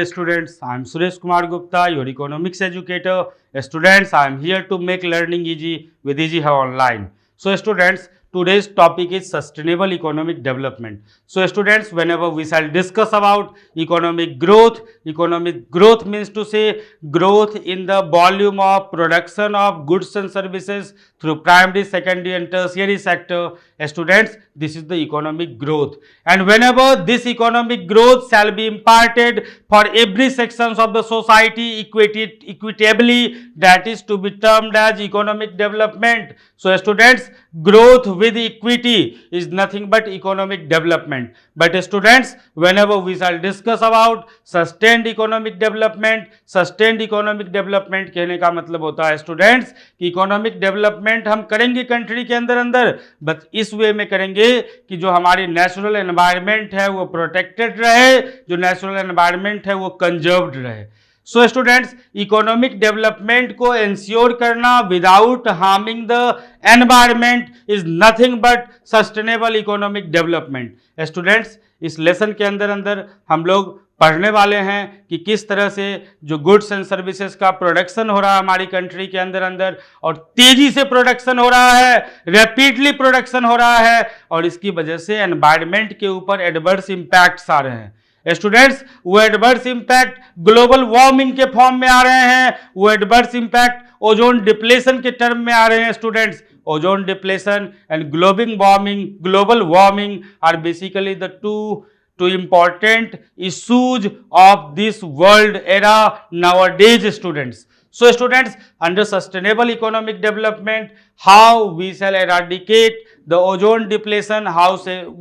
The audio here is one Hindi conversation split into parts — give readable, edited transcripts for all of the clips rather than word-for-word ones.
dear students, I am Suresh Kumar Gupta, your economics educator. Students, I am here to make learning easy with Easy How Online. So students, today's topic is sustainable economic development. So students, whenever we shall discuss about economic growth means to say growth in the volume of production of goods and services through primary, secondary and tertiary sector. Students, this is the economic growth, and whenever this economic growth shall be imparted for every sections of the society equitably, that is to be termed as economic development. So students, growth with equity is nothing but economic development. But students, whenever we shall discuss about sustained economic development कहने का मतलब होता है स्टूडेंट्स कि इकोनॉमिक डेवलपमेंट हम करेंगे कंट्री के अंदर बट इस वे में करेंगे कि जो हमारी नेचुरल एनवायरनमेंट है वो प्रोटेक्टेड रहे, जो नेचुरल एनवायरनमेंट है वो कंजर्व्ड रहे. सो स्टूडेंट्स, इकोनॉमिक डेवलपमेंट को इंश्योर करना without harming the environment is nothing but sustainable economic development. Students, इस लेसन के अंदर हम लोग पढ़ने वाले हैं कि किस तरह से जो गुड्स एंड सर्विसेज का प्रोडक्शन हो रहा है हमारी कंट्री के अंदर और तेजी से प्रोडक्शन हो रहा है, रैपिडली प्रोडक्शन हो रहा है, और इसकी वजह से एनवायरनमेंट के ऊपर एडवर्स इंपैक्ट्स आ रहे हैं. स्टूडेंट्स, वो एडवर्स इंपैक्ट ग्लोबल वार्मिंग के फॉर्म में आ रहे हैं, वो एडवर्स इंपैक्ट ओजोन डिप्लेशन के टर्म में आ रहे हैं. Students, ozone depletion and global warming are basically the two important issues of this world era nowadays, students. So students, under sustainable economic development, how we shall eradicate the ozone depletion, how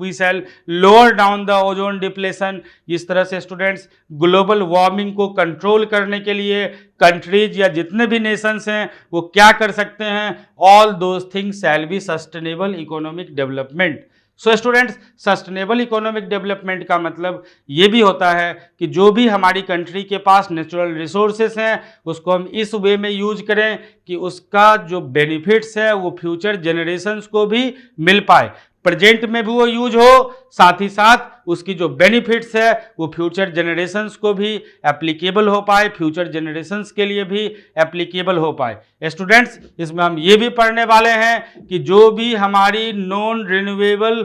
we shall lower down the ozone depletion. इस तरह से स्टूडेंट्स ग्लोबल वार्मिंग को कंट्रोल करने के लिए कंट्रीज या जितने भी नेशंस हैं वो क्या कर सकते हैं, all those things shall be sustainable economic development. So students, sustainable economic development का मतलब ये भी होता है कि जो भी हमारी कंट्री के पास नेचुरल रिसोर्सेस हैं उसको हम इस वे में यूज करें कि उसका जो बेनिफिट्स है वो फ्यूचर जनरेशन्स को भी मिल पाए, प्रेजेंट में भी वो यूज हो, साथ ही साथ उसकी जो बेनिफिट्स है वो फ्यूचर जनरेशन्स को भी एप्लीकेबल हो पाए, फ्यूचर जनरेशन्स के लिए भी एप्लीकेबल हो पाए. स्टूडेंट्स, इसमें हम ये भी पढ़ने वाले हैं कि जो भी हमारी non renewable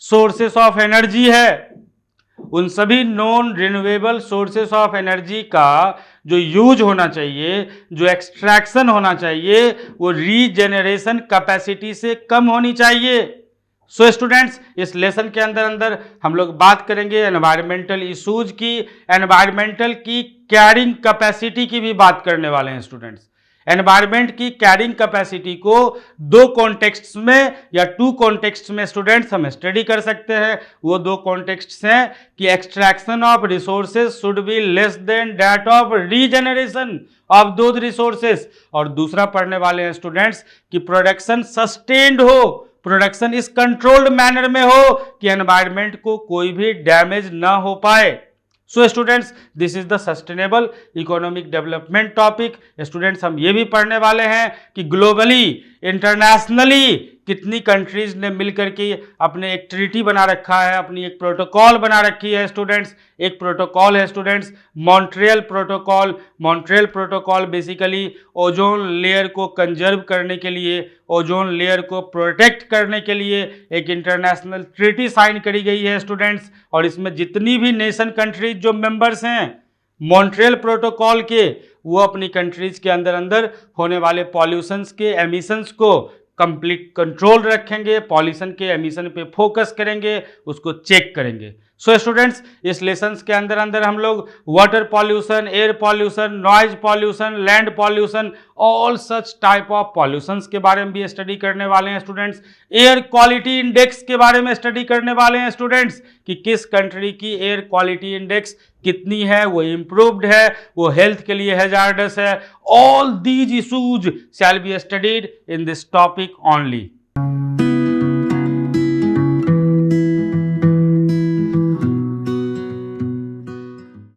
sources of energy है उन सभी non renewable sources of energy का जो यूज होना चाहिए, जो एक्सट्रैक्शन होना चाहिए, वो रीजेनरेशन कैपेसिटी से कम होनी चाहिए. सो स्टूडेंट्स, इस लेसन के अंदर हम लोग बात करेंगे एनवायरमेंटल इश्यूज की, एनवायरमेंटल की कैरिंग कैपेसिटी की भी बात करने वाले हैं. स्टूडेंट्स, एनवायरमेंट की कैरिंग कैपेसिटी को दो कॉन्टेक्स्ट्स में या टू कॉन्टेक्स्ट्स में स्टूडेंट्स हम स्टडी कर सकते हैं. वो दो कॉन्टेक्स्ट्स हैं कि extraction of resources should be less than that of regeneration of those resources, और दूसरा पढ़ने वाले हैं स्टूडेंट्स कि प्रोडक्शन सस्टेन्ड हो, प्रोडक्शन इस कंट्रोल्ड मैनर में हो कि एनवायरनमेंट को कोई भी डैमेज ना हो पाए. So students, this is the sustainable economic development topic. Students, हम ये भी पढ़ने वाले हैं कि ग्लोबली, इंटरनेशनली कितनी कंट्रीज ने मिलकर के अपने एक ट्रीटी बना रखा है, अपनी एक प्रोटोकॉल बना रखी है. स्टूडेंट्स, एक प्रोटोकॉल है students Montreal protocol. Montreal protocol basically ozone layer को कंजर्व करने के लिए, ओजोन लेयर को प्रोटेक्ट करने के लिए एक इंटरनेशनल ट्रीटी साइन करी गई है. स्टूडेंट्स, और इसमें जितनी भी नेशन कंट्रीज जो मेंबर्स हैं मॉन्ट्रियल प्रोटोकॉल के, वो अपनी कंट्रीज के अंदर होने वाले पॉल्यूशंस के एमिशंस को कंप्लीट कंट्रोल रखेंगे, पॉल्यूशन के एमिशन पे फोकस करेंगे, उसको चेक करेंगे. सो स्टूडेंट्स, इस लेसन्स के अंदर हम लोग water pollution, air pollution, noise pollution, land pollution, all such type of pollutions के बारे में भी स्टडी करने वाले हैं. स्टूडेंट्स, एयर क्वालिटी इंडेक्स के बारे में स्टडी करने वाले हैं. स्टूडेंट्स, कि किस कंट्री की एयर क्वालिटी इंडेक्स कितनी है, वो इम्प्रूव्ड है, वो हेल्थ के लिए हैजार्डस है. All these issues shall be studied in this topic only.